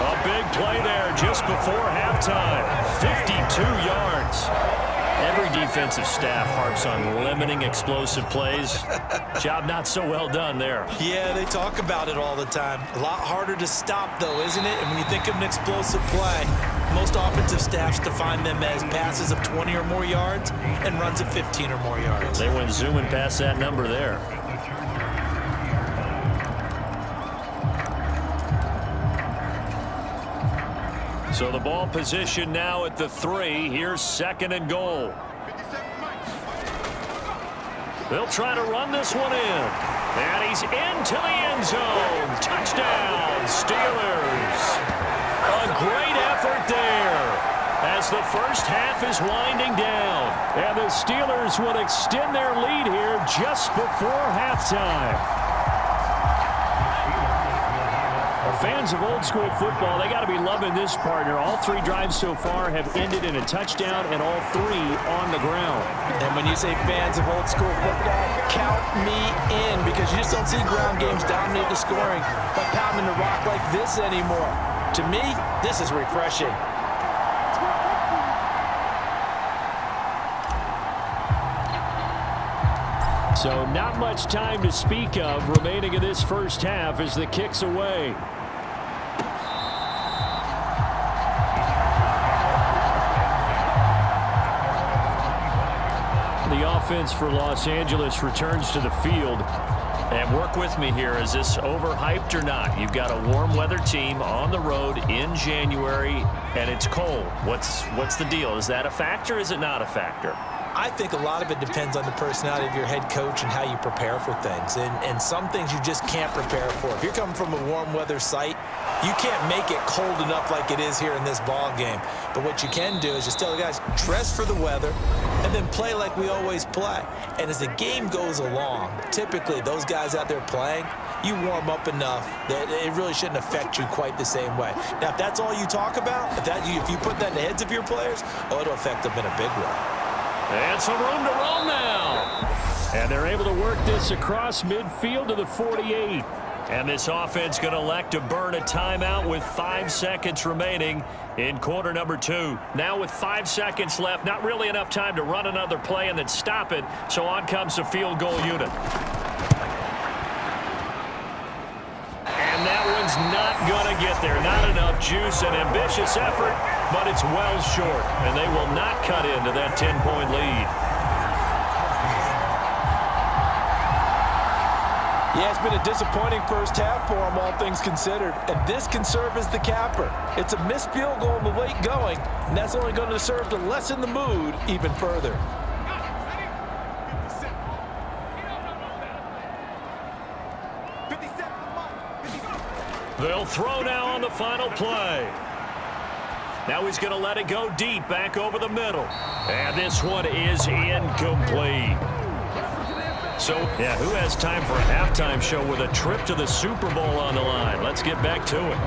A big play there just before halftime. 52 yards. Every defensive staff harps on limiting explosive plays. Job not so well done there. Yeah, they talk about it all the time. A lot harder to stop, though, isn't it? And when you think of an explosive play, most offensive staffs define them as passes of 20 or more yards and runs of 15 or more yards. They went zooming past that number there. So the ball position now at the 3. Here's 2nd and goal. They'll try to run this one in. And he's into the end zone. Touchdown, Steelers. A great effort there as the first half is winding down. And the Steelers will extend their lead here just before halftime. Fans of old school football, they got to be loving this partner. All 3 drives so far have ended in a touchdown, and all 3 on the ground. And when you say fans of old school football, count me in, because you just don't see ground games dominate the scoring by pounding the rock like this anymore. To me, this is refreshing. So not much time to speak of remaining in this first half as the kick's away. The offense for Los Angeles returns to the field. And work with me here. Is this overhyped or not? You've got a warm weather team on the road in January, and it's cold. What's the deal? Is that a factor or is it not a factor? I think a lot of it depends on the personality of your head coach and how you prepare for things. And some things you just can't prepare for. If you're coming from a warm weather site, you can't make it cold enough like it is here in this ball game. But what you can do is just tell the guys, dress for the weather and then play like we always play. And as the game goes along, typically those guys out there playing, you warm up enough that it really shouldn't affect you quite the same way. Now, if that's all you talk about, if you put that in the heads of your players, it'll affect them in a big way. And some room to roam now. And they're able to work this across midfield to the 48. And this offense going to elect to burn a timeout with 5 seconds remaining in quarter number 2. Now with 5 seconds left, not really enough time to run another play and then stop it. So on comes the field goal unit. And that one's not going to get there. Not enough juice, an ambitious effort, but it's well short. And they will not cut into that 10-point lead. Yeah, it's been a disappointing first half for them, all things considered. And this can serve as the capper. It's a missed field goal in the late going, and that's only going to serve to lessen the mood even further. They'll throw now on the final play. Now he's going to let it go deep back over the middle. And this one is incomplete. So, yeah, who has time for a halftime show with a trip to the Super Bowl on the line? Let's get back to it.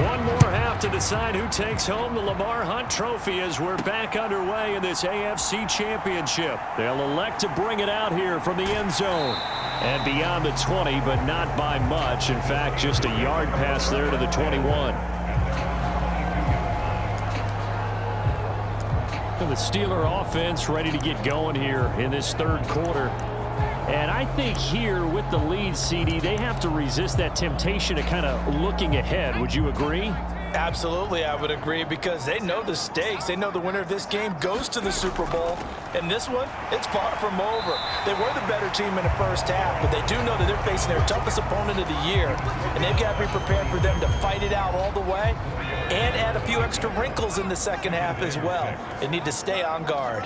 One more half to decide who takes home the Lamar Hunt Trophy as we're back underway in this AFC Championship. They'll elect to bring it out here from the end zone. And beyond the 20, but not by much. In fact, just a yard pass there to the 21. The Steeler offense ready to get going here in this third quarter. And I think here with the lead, CD, they have to resist that temptation to kind of looking ahead. Would you agree? Absolutely, I would agree, because they know the stakes. They know the winner of this game goes to the Super Bowl. And this one, it's far from over. They were the better team in the first half, but they do know that they're facing their toughest opponent of the year. And they've got to be prepared for them to fight it out all the way and add a few extra wrinkles in the second half as well. They need to stay on guard.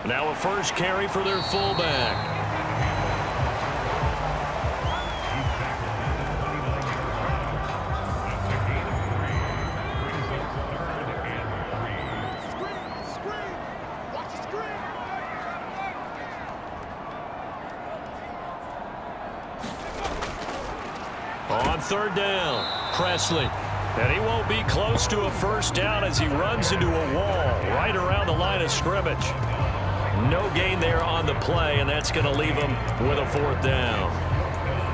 Now a first carry for their fullback. On third down, Presley. And he won't be close to a first down as he runs into a wall right around the line of scrimmage. No gain there on the play, and that's going to leave him with a 4th down.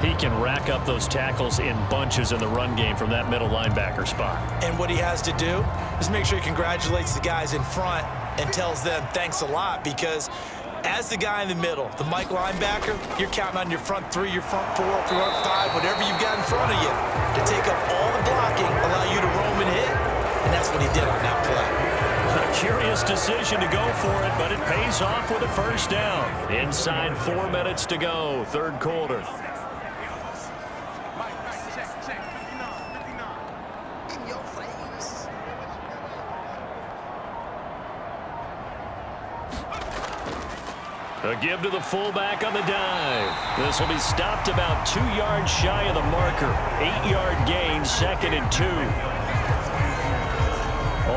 He can rack up those tackles in bunches in the run game from that middle linebacker spot. And what he has to do is make sure he congratulates the guys in front and tells them thanks a lot, because as the guy in the middle, the Mike linebacker, you're counting on your front 3, your front 4, your front 5, whatever you've got in front of you to take up all the blocking, allow you to roam and hit, and that's what he did on that play. A curious decision to go for it, but it pays off with a 1st down. Inside 4 minutes to go, 3rd quarter. A give to the fullback on the dive. This will be stopped about 2 yards shy of the marker. 8-yard gain, 2nd and 2.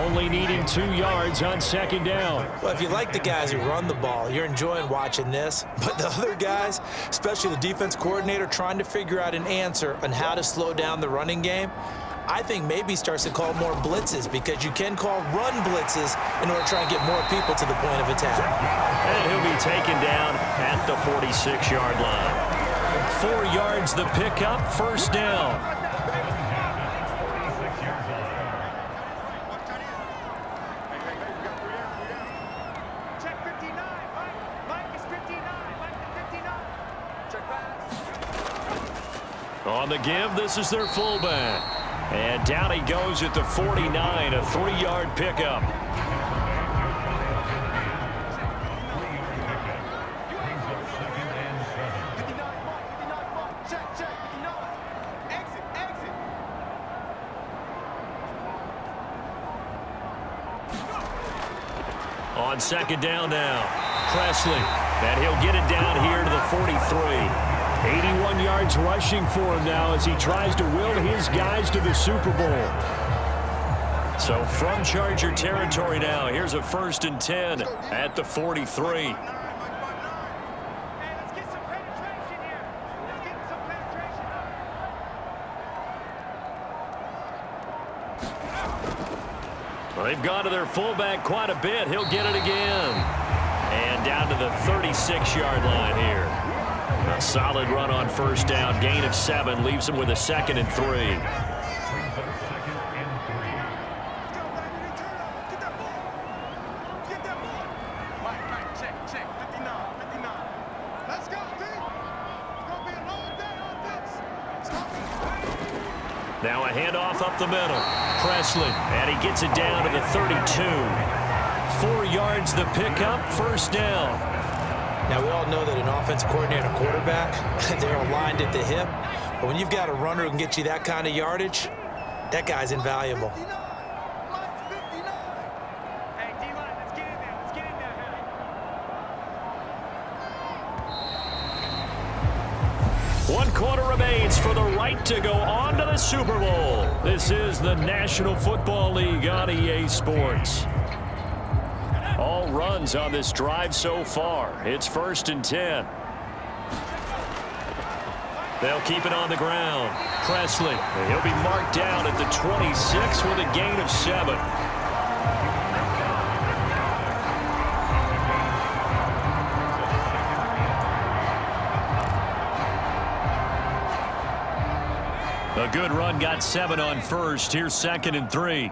Only needing 2 yards on 2nd down. Well, if you like the guys who run the ball, you're enjoying watching this. But the other guys, especially the defense coordinator, trying to figure out an answer on how to slow down the running game, I think maybe starts to call more blitzes, because you can call run blitzes in order to try and get more people to the point of attack. And he'll be taken down at the 46-yard line. 4 yards the pickup, 1st down. On the give, this is their fullback. And down he goes at the 49, a 3-yard pickup. On 2nd down now, Presley. And he'll get it down here to the 43. 81 yards rushing for him now as he tries to will his guys to the Super Bowl. So from Charger territory now, here's a 1st and 10 at the 43. Well, they've gone to their fullback quite a bit. He'll get it again. And down to the 36-yard line here. A solid run on 1st down. Gain of 7 leaves him with a 2nd and 3. Now a handoff up the middle. Presley, and he gets it down to the 32. 4 yards the pickup, 1st down. Now, we all know that an offensive coordinator and a quarterback, they're aligned at the hip. But when you've got a runner who can get you that kind of yardage, that guy's invaluable. Hey, D-line, let's get in there. Let's get in there. 1 quarter remains for the right to go on to the Super Bowl. This is the National Football League on EA Sports. All runs on this drive so far. It's 1st and 10. They'll keep it on the ground. Presley, he'll be marked down at the 26 with a gain of 7. A good run got 7 on 1st. Here's 2nd and 3.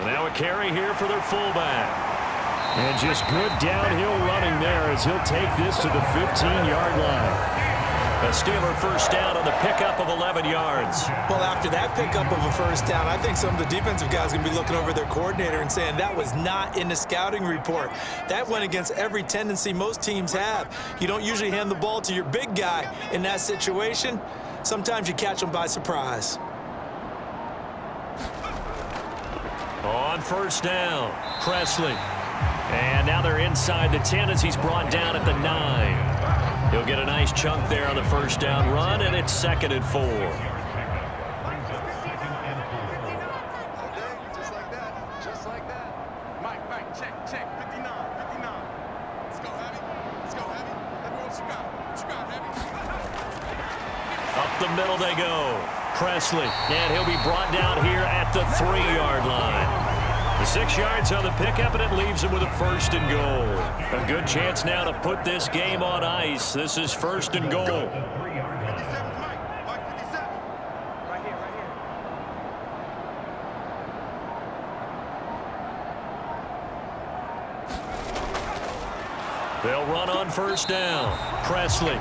Now a carry here for their fullback. And just good downhill running there as he'll take this to the 15-yard line. A Steeler 1st down on the pickup of 11 yards. Well, after that pickup of a 1st down, I think some of the defensive guys are going to be looking over their coordinator and saying that was not in the scouting report. That went against every tendency most teams have. You don't usually hand the ball to your big guy in that situation. Sometimes you catch them by surprise. On 1st down, Presley. And now they're inside the 10 as he's brought down at the 9. He'll get a nice chunk there on the 1st down run, and it's 2nd and 4. Just like that. Mike, check, 59. Let's go, Heavy. Let me know what you got. What you got, Heavy? A the middle they go. Presley, and he'll be brought down here at the 3-yard line. The 6 yards on the pickup, and it leaves him with a 1st and goal. A good chance now to put this game on ice. This is 1st and goal. They'll run on 1st down. Presley.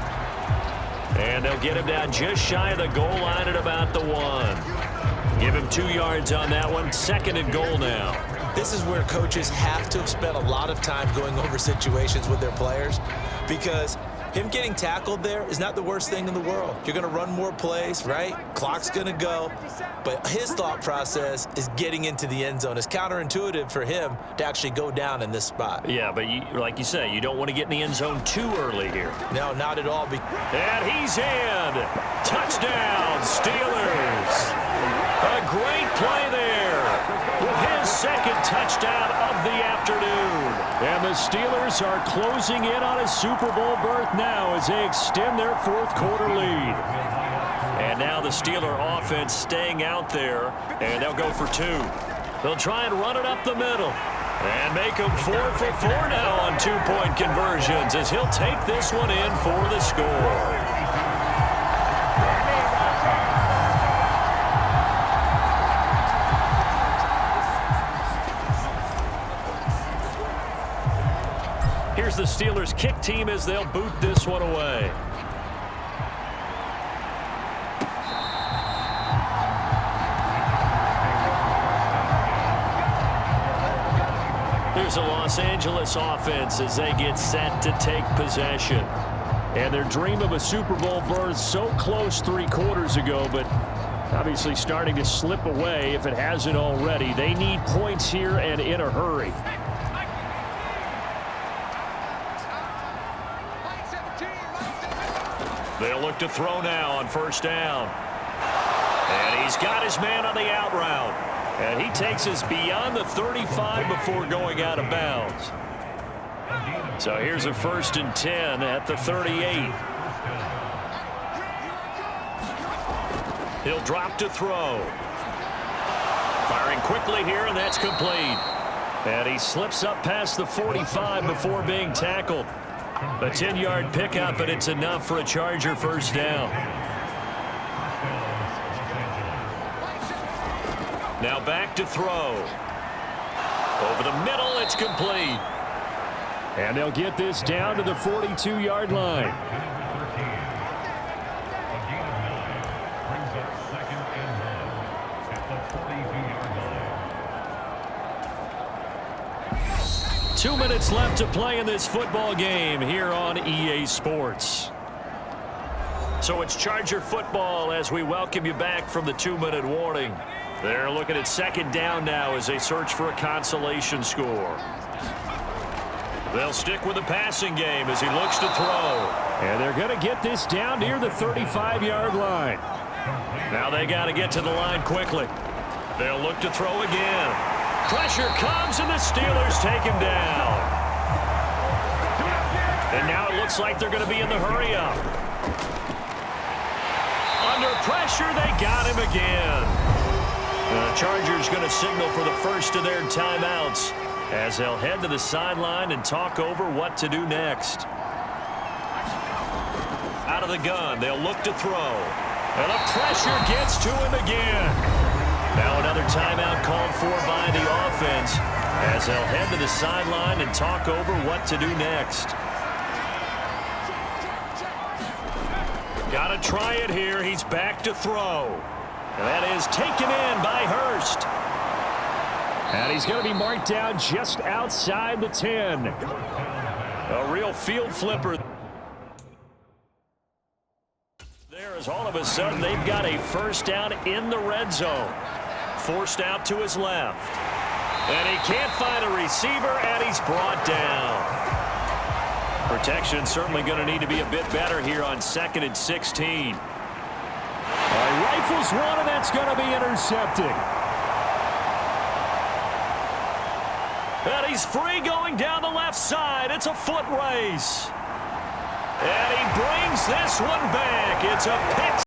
And they'll get him down just shy of the goal line at about the 1. Give him 2 yards on that one. 2nd and goal now. This is where coaches have to have spent a lot of time going over situations with their players, because him getting tackled there is not the worst thing in the world. You're going to run more plays, right? Clock's going to go. But his thought process is getting into the end zone. It's counterintuitive for him to actually go down in this spot. Yeah, but like you say, you don't want to get in the end zone too early here. No, not at all. And he's in. Touchdown, Steelers. A great play there with his 2nd touchdown of the afternoon. And the Steelers are closing in on a Super Bowl berth now as they extend their 4th quarter lead. And now the Steeler offense staying out there, and they'll go for 2. They'll try and run it up the middle and make them 4 for 4 now on 2-point conversions as he'll take this one in for the score. Here's the Steelers kick team as they'll boot this one away. Here's a Los Angeles offense as they get set to take possession. And their dream of a Super Bowl berth so close 3 quarters ago, but obviously starting to slip away if it hasn't already. They need points here and in a hurry. They'll look to throw now on 1st down. And he's got his man on the out route. And he takes us beyond the 35 before going out of bounds. So here's a 1st and 10 at the 38. He'll drop to throw. Firing quickly here, and that's complete. And he slips up past the 45 before being tackled. A 10-yard pickup, and it's enough for a Charger 1st down. Now back to throw. Over the middle, it's complete. And they'll get this down to the 42-yard line. Two minutes left to play in this football game here on EA Sports. So it's Charger football as we welcome you back from the 2-minute warning. They're looking at 2nd down now as they search for a consolation score. They'll stick with the passing game as he looks to throw. And they're going to get this down near the 35-yard line. Now they got to get to the line quickly. They'll look to throw again. Pressure comes, and the Steelers take him down. And now it looks like they're going to be in the hurry-up. Under pressure, they got him again. The Chargers going to signal for the first of their timeouts as they'll head to the sideline and talk over what to do next. Out of the gun, they'll look to throw. And the pressure gets to him again. Now another timeout called for by the offense as they'll head to the sideline and talk over what to do next. Got to try it here. He's back to throw. And that is taken in by Hurst. And he's going to be marked down just outside the 10. A real field flipper. There is all of a sudden they've got a 1st down in the red zone. Forced out to his left. And he can't find a receiver, and he's brought down. Protection certainly going to need to be a bit better here on 2nd and 16. Rifles one, and that's going to be intercepted. And he's free going down the left side. It's a foot race. And he brings this one back. It's a pick.